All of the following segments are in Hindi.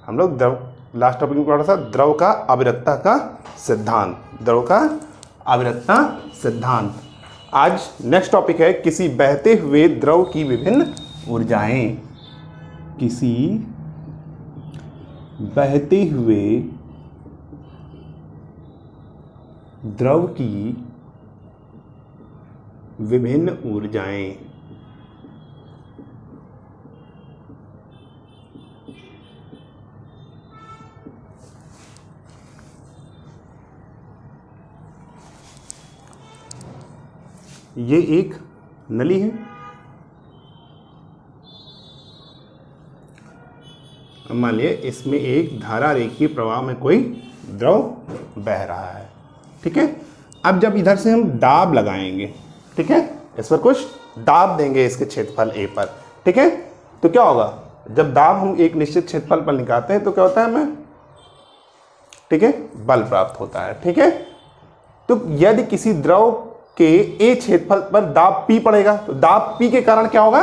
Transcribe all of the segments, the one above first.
हम लोग द्रव लास्ट टॉपिक में पढ़ा था द्रव का अविरतता का सिद्धांत, द्रव का अविरतता सिद्धांत। आज नेक्स्ट टॉपिक है किसी बहते हुए द्रव की विभिन्न ऊर्जाएं। किसी बहते हुए द्रव की विभिन्न ऊर्जाएं। ये एक नली है। मान लिया इसमें एक धारा रेखीय प्रवाह में कोई द्रव बह रहा है, ठीक है। अब जब इधर से हम दाब लगाएंगे, ठीक है, इस पर कुछ दाब देंगे इसके क्षेत्रफल A पर, ठीक है, तो क्या होगा, जब दाब हम एक निश्चित क्षेत्रफल पर निकालते हैं तो क्या होता है हमें, ठीक है, बल प्राप्त होता है, ठीक है। तो यदि किसी द्रव के A क्षेत्रफल पर दाब P पड़ेगा तो दाब P के कारण क्या होगा,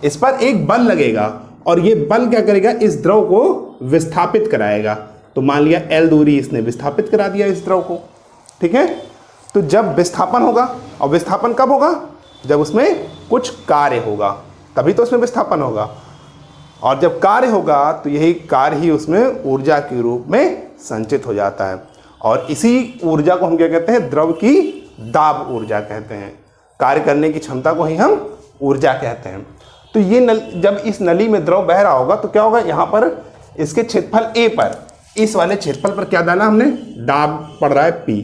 इस पर एक बल लगेगा और ये बल क्या करेगा, इस द्रव को विस्थापित कराएगा। तो मान लिया L दूरी इसने विस्थापित करा दिया इस द्रव को, ठीक है। तो जब विस्थापन होगा, और विस्थापन कब होगा, जब उसमें कुछ कार्य होगा, तभी तो उसमें विस्थापन होगा। और जब कार्य होगा तो यही कार्य ही उसमें ऊर्जा के रूप में संचित हो जाता है, और इसी ऊर्जा को हम क्या कहते हैं, द्रव की दाब ऊर्जा कहते हैं। कार्य करने की क्षमता को ही हम ऊर्जा कहते हैं। तो ये जब इस नली में द्रव बह रहा होगा तो क्या होगा, यहाँ पर इसके क्षेत्रफल A पर, इस वाले क्षेत्रफल पर क्या डाला हमने, दाब पड़ रहा है P।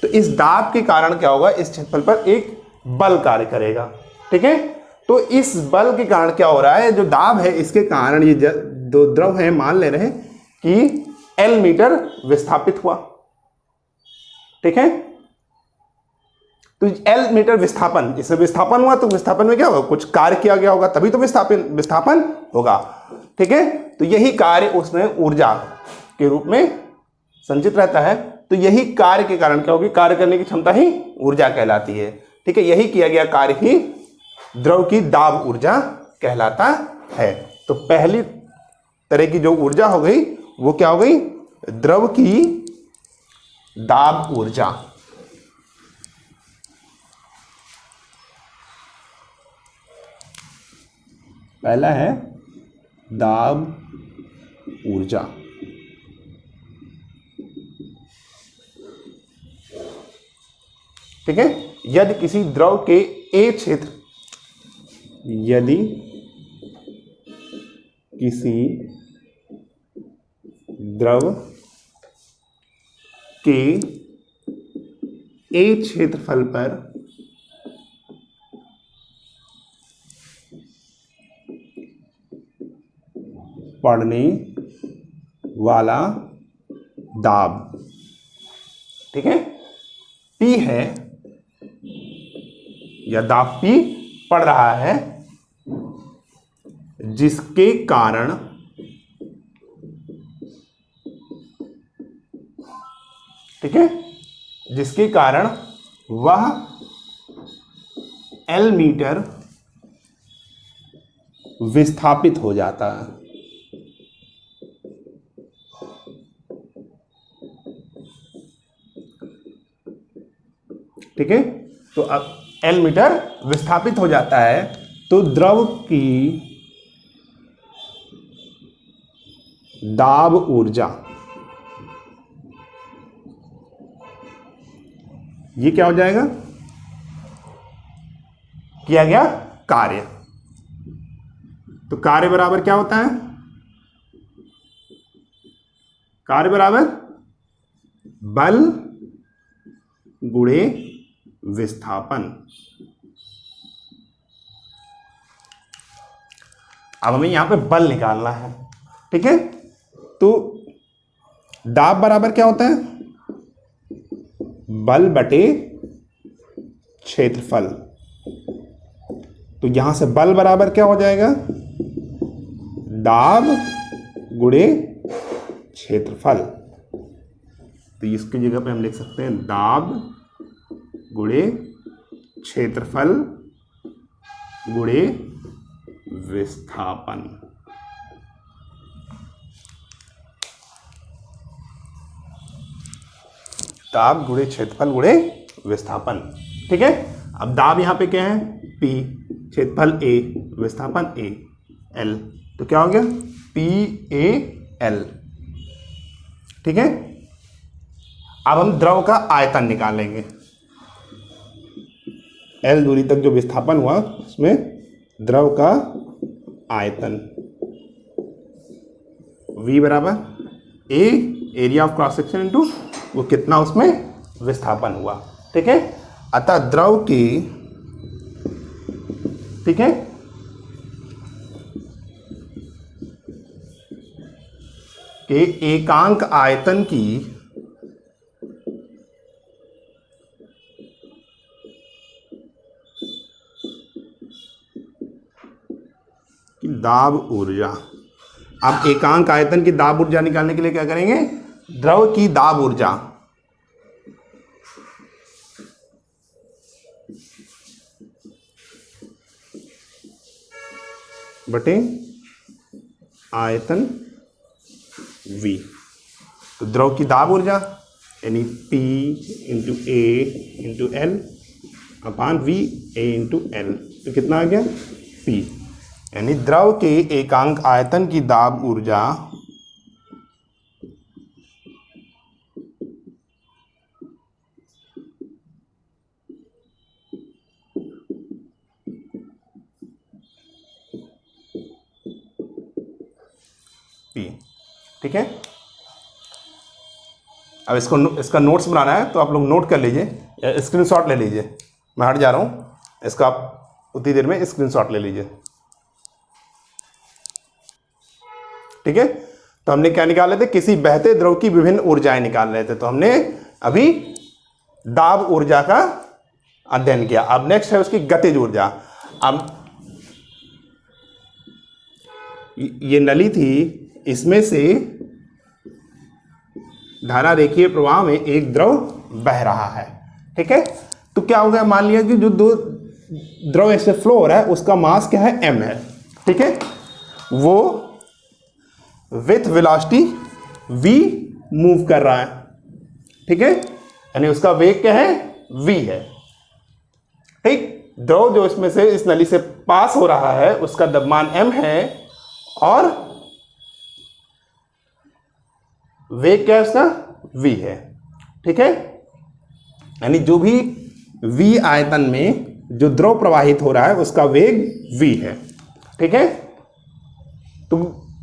तो इस दाब के कारण क्या होगा, इस क्षेत्रफल पर एक बल कार्य करेगा, ठीक है। तो इस बल के कारण क्या हो रहा है, जो दाब है इसके कारण ये दो द्रव है, मान ले रहे हैं कि L मीटर विस्थापित हुआ, ठीक है। तो L मीटर विस्थापन, इसमें विस्थापन हुआ तो विस्थापन में क्या होगा, कुछ कार्य किया गया होगा, तभी तो विस्थापन होगा, ठीक है। तो यही कार्य उसमें ऊर्जा के रूप में संचित रहता है। तो यही कार्य के कारण क्या होगी, कार्य करने की क्षमता ही ऊर्जा कहलाती है, ठीक है। यही किया गया कार्य ही द्रव की दाब ऊर्जा कहलाता है। तो पहली तरह की जो ऊर्जा हो गई वो क्या हो गई, द्रव की दाब ऊर्जा। पहला है दाब ऊर्जा, ठीक है। यदि किसी द्रव के A क्षेत्र, यदि किसी द्रव के A क्षेत्रफल पर पड़ने वाला दाब, ठीक है, P है, या दाब P पड़ रहा है, जिसके कारण ठीक है, जिसके कारण वह L मीटर विस्थापित हो जाता है, ठीक है। तो अब L मीटर विस्थापित हो जाता है तो द्रव की दाब ऊर्जा, ये क्या हो जाएगा, किया गया कार्य। तो कार्य बराबर क्या होता है, कार्य बराबर बल गुणे विस्थापन। अब हमें यहां पे बल निकालना है, ठीक है। तो दाब बराबर क्या होता है, बल बटे क्षेत्रफल। तो यहां से बल बराबर क्या हो जाएगा, दाब गुणे क्षेत्रफल। तो इसकी जगह पे हम लिख सकते हैं दाब गुणे क्षेत्रफल गुणे विस्थापन। दाब गुणे क्षेत्रफल गुणे विस्थापन। ठीक है, अब दाब यहाँ पे क्या है P, क्षेत्रफल A, विस्थापन A, L, तो क्या हो गया PAL। ठीक है, अब हम द्रव का आयतन निकालेंगे। L दूरी तक जो विस्थापन हुआ उसमें द्रव का आयतन V बराबर A area of cross section into वो कितना उसमें विस्थापन हुआ। ठीक है, अतः द्रव की, ठीक है, के एकांक आयतन की दाब ऊर्जा। अब एकांक आयतन की दाब ऊर्जा निकालने के लिए क्या करेंगे, द्रव की दाब ऊर्जा बटे आयतन V। तो द्रव की दाब ऊर्जा यानी P into A into L upon V A into L, तो कितना आ गया P, यानी द्रव के एकांक आयतन की दाब ऊर्जा P। ठीक है, अब इसका नोट्स बनाना है तो आप लोग नोट कर लीजिए या स्क्रीनशॉट ले लीजिए। मैं हट जा रहा हूँ, इसका आप उतनी देर में स्क्रीनशॉट ले लीजिए। ठीक है, तो हमने क्या निकाले थे, किसी बहते द्रव की विभिन्न ऊर्जाएं निकाल रहे थे, तो हमने अभी दाब ऊर्जा का अध्ययन किया। अब नेक्स्ट है उसकी गतिज ऊर्जा। अब ये नली थी, इसमें से धारा रेखीय प्रवाह में एक द्रव बह रहा है। ठीक है, तो क्या हो गया, मान लिया कि जो दो द्रव ऐसे फ्लो हो रहा है उसका मास क्या है m है। ठीक है, वो विथ वेलोसिटी v मूव कर रहा है। ठीक है, यानी उसका वेग क्या है v है। ठीक, द्रव जो इसमें से इस नली से पास हो रहा है उसका द्रव्यमान m है और वेग क्या है उसका v है। ठीक है, यानी जो भी v आयतन में जो द्रव प्रवाहित हो रहा है उसका वेग v है। ठीक है, तो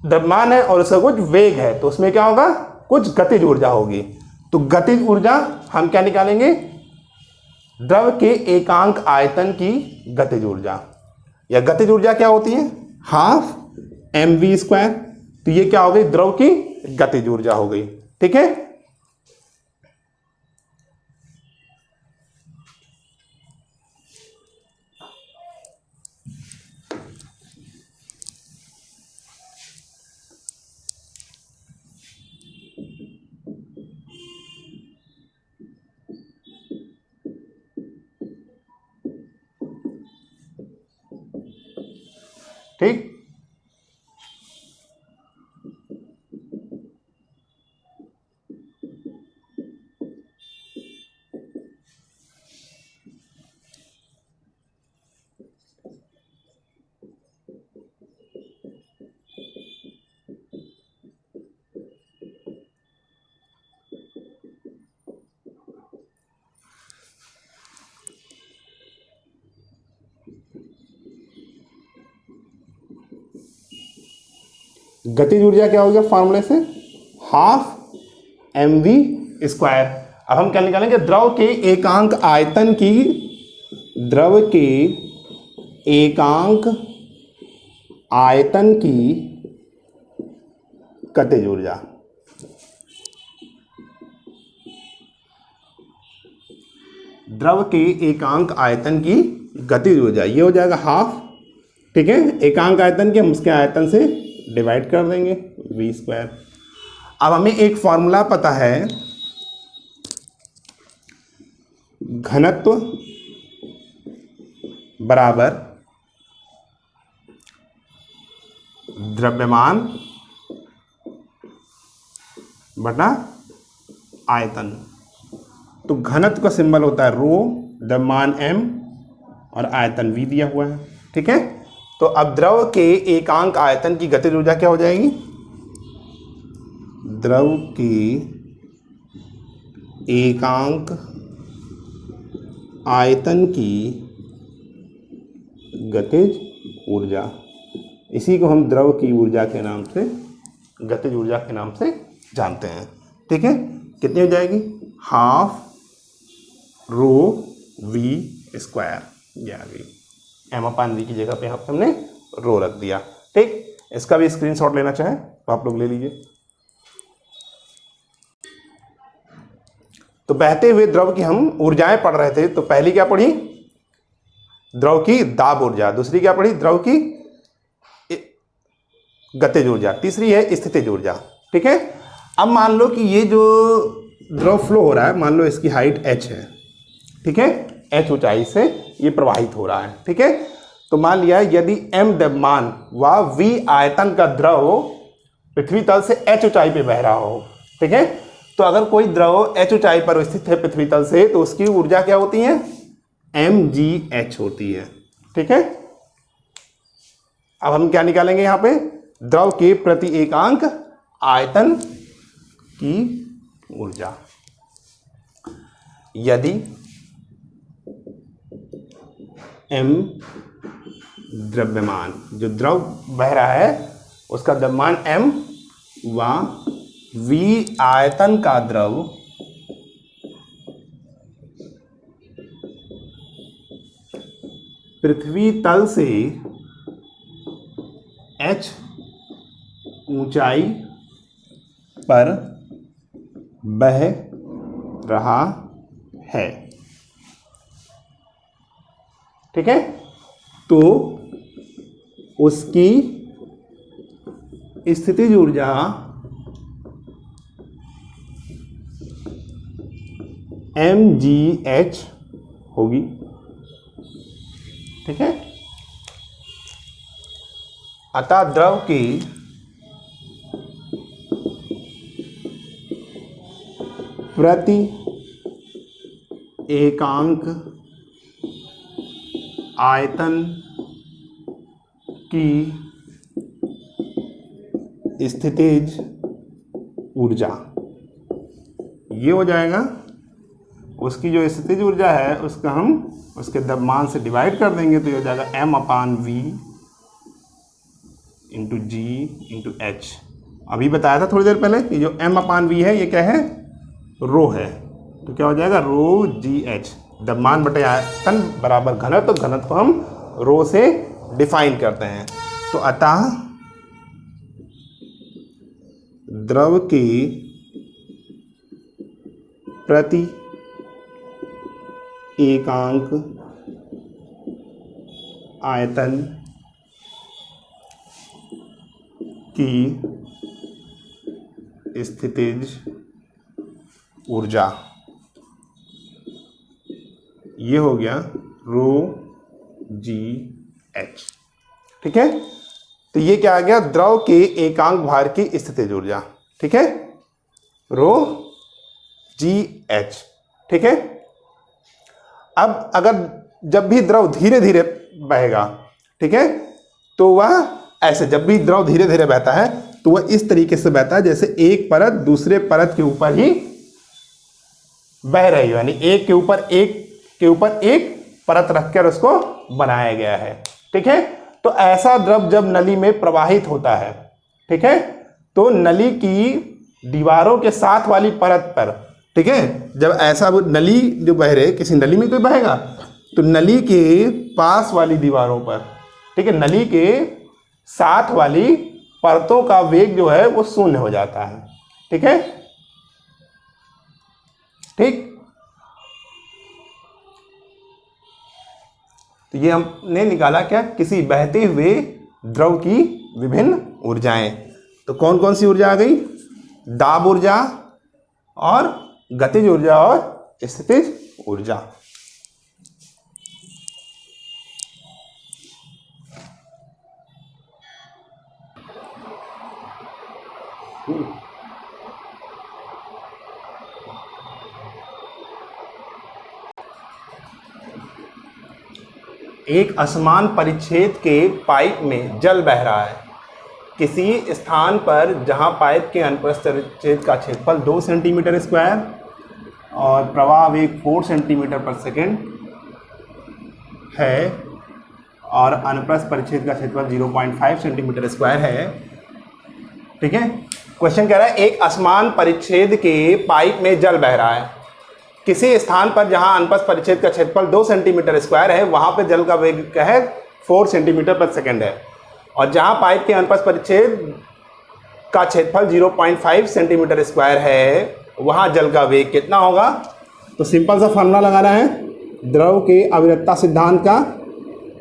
द्रव्यमान है और उसका कुछ वेग है, तो उसमें क्या होगा, कुछ गतिज ऊर्जा होगी। तो गतिज ऊर्जा हम क्या निकालेंगे, द्रव के एकांक आयतन की गतिज ऊर्जा, या गतिज ऊर्जा क्या होती है हाफ mv²। तो ये क्या हो गई, द्रव की गतिज ऊर्जा हो गई। ठीक है, ठीक, गतिज ऊर्जा क्या हो गया फॉर्मूले से, हाफ mv²। अब हम क्या निकालेंगे, द्रव के एकांक आयतन की, द्रव के एकांक आयतन की गतिज ऊर्जा। द्रव के एकांक आयतन की गतिज ऊर्जा, ये हो जाएगा हाफ। ठीक है, एकांक आयतन के हम उसके आयतन से डिवाइड कर देंगे v²। अब हमें एक फॉर्मूला पता है, घनत्व बराबर द्रव्यमान बटा आयतन। तो घनत्व का सिंबल होता है रो, द्रव्यमान m और आयतन v दिया हुआ है। ठीक है, तो अब द्रव के एकांक आयतन की गतिज ऊर्जा क्या हो जाएगी? द्रव की एकांक आयतन की गतिज ऊर्जा, इसी को हम द्रव की ऊर्जा के नाम से, गतिज ऊर्जा के नाम से जानते हैं। ठीक है, कितनी हो जाएगी? हाफ रो वी स्क्वायर, ये आ गई। m/v की जगह पे यहाँ पे हमने रो रख दिया। ठीक, इसका भी स्क्रीनशॉट लेना चाहें तो आप लोग ले लीजिए। तो बहते हुए द्रव की हम ऊर्जाएं पढ़ रहे थे। तो पहली क्या पढ़ी? द्रव की दाब ऊर्जा। दूसरी क्या पढ़ी? द्रव की गतिज ऊर्जा। तीसरी है स्थितिज ऊर्जा। ठीक है, अब मान लो कि ये जो द्रव फ्लो हो रहा है, मान लो इसकी हाइट h है। ठीक है, h ऊंचाई से ये प्रवाहित हो रहा है। ठीक है, तो मान लिया यदि m द्रव्यमान व v आयतन का द्रव पृथ्वी तल से h ऊंचाई पे बह रहा हो। ठीक है, तो अगर कोई द्रव h ऊंचाई पर स्थित है पृथ्वी तल से, तो उसकी ऊर्जा क्या होती है? mgh होती है। ठीक है, अब हम क्या निकालेंगे यहां पे? द्रव के प्रति एकांक आयतन की ऊर्जा। यदि m द्रव्यमान, जो द्रव बह रहा है उसका द्रव्यमान m व v आयतन का द्रव पृथ्वी तल से h ऊंचाई पर बह रहा है। ठीक है, तो उसकी स्थितिज ऊर्जा mgh होगी। ठीक है, अतः द्रव की प्रति एकांक आयतन की स्थितिज ऊर्जा, ये हो जाएगा उसकी जो स्थितिज ऊर्जा है उसका हम उसके द्रव्यमान से डिवाइड कर देंगे, तो ये हो जाएगा m/v इंटू जी इंटू एच। अभी बताया था थोड़ी देर पहले कि जो m/v है ये क्या है? रो है। तो क्या हो जाएगा? रो जी एच, द्रव्यमान बटे आयतन बराबर घनत्व। तो घनत्व को हम रो से डिफाइन करते हैं। तो अतः द्रव की प्रति एकांक आयतन की स्थितिज ऊर्जा, ये हो गया रो जी एच। ठीक है, तो ये क्या आ गया? द्रव के एकांक भार की स्थितिज ऊर्जा। ठीक है, रो जी एच। ठीक है, अब अगर जब भी द्रव धीरे धीरे बहेगा, ठीक है, तो वह ऐसे, जब भी द्रव धीरे धीरे बहता है तो वह इस तरीके से बहता है जैसे एक परत दूसरे परत के ऊपर ही बह रही है, यानी एक के ऊपर एक परत रखकर उसको बनाया गया है। ठीक है, तो ऐसा द्रव जब नली में प्रवाहित होता है, ठीक है, तो नली की दीवारों के साथ वाली परत पर, ठीक है, जब ऐसा वो नली जो बह रहे, किसी नली में कोई बहेगा तो नली के पास वाली दीवारों पर, ठीक है, नली के साथ वाली परतों का वेग जो है वो शून्य हो जाता है। ठीक है, ठीक, तो ये हमने निकाला क्या? किसी बहते हुए द्रव की विभिन्न ऊर्जाएं। तो कौन कौन सी ऊर्जा आ गई? दाब ऊर्जा और गतिज ऊर्जा और स्थितिज ऊर्जा। एक असमान परिच्छेद के पाइप में जल बह रहा है। किसी स्थान पर जहां पाइप के अनुप्रस्थ परिच्छेद का क्षेत्रफल 2 सेंटीमीटर स्क्वायर और प्रवाह वेग 4 सेंटीमीटर पर सेकेंड है और अनुप्रस्थ परिच्छेद का क्षेत्रफल 0.5 सेंटीमीटर स्क्वायर है। ठीक है, क्वेश्चन कह रहा है एक असमान परिच्छेद के पाइप में जल बह रहा है। किसी स्थान पर जहां अनुप्रस्थ परिच्छेद का क्षेत्रफल 2 सेंटीमीटर स्क्वायर है वहां पर जल का वेग क्या है 4 सेंटीमीटर पर सेकेंड है और जहां पाइप के अनुप्रस्थ परिच्छेद का क्षेत्रफल 0.5 सेंटीमीटर स्क्वायर है वहां जल का वेग कितना होगा। तो सिंपल सा फॉर्मूला लगाना है द्रव के अविरतता सिद्धांत का,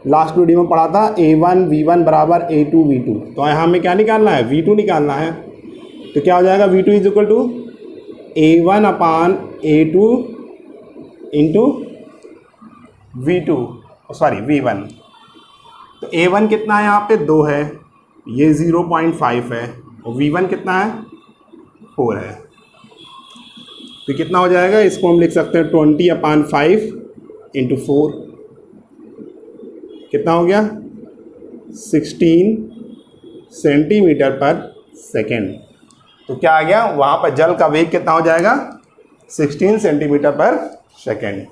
लास्ट वीडियो में पढ़ा था A1 V1 बराबर A2 V2। तो यहाँ हमें क्या निकालना है V2 निकालना है। तो क्या हो जाएगा V2 is equal to A1 upon A2 into V2 sorry V1। तो A1 कितना है यहाँ पे 2 है, ये 0.5 है और V1 कितना है 4 है। तो कितना हो जाएगा, इसको हम लिख सकते हैं 20 अपान 5 इंटू 4। कितना हो गया 16 सेंटीमीटर पर सेकेंड। तो क्या आ गया वहाँ पर जल का वेग कितना हो जाएगा 16 सेंटीमीटर पर सेकेंड।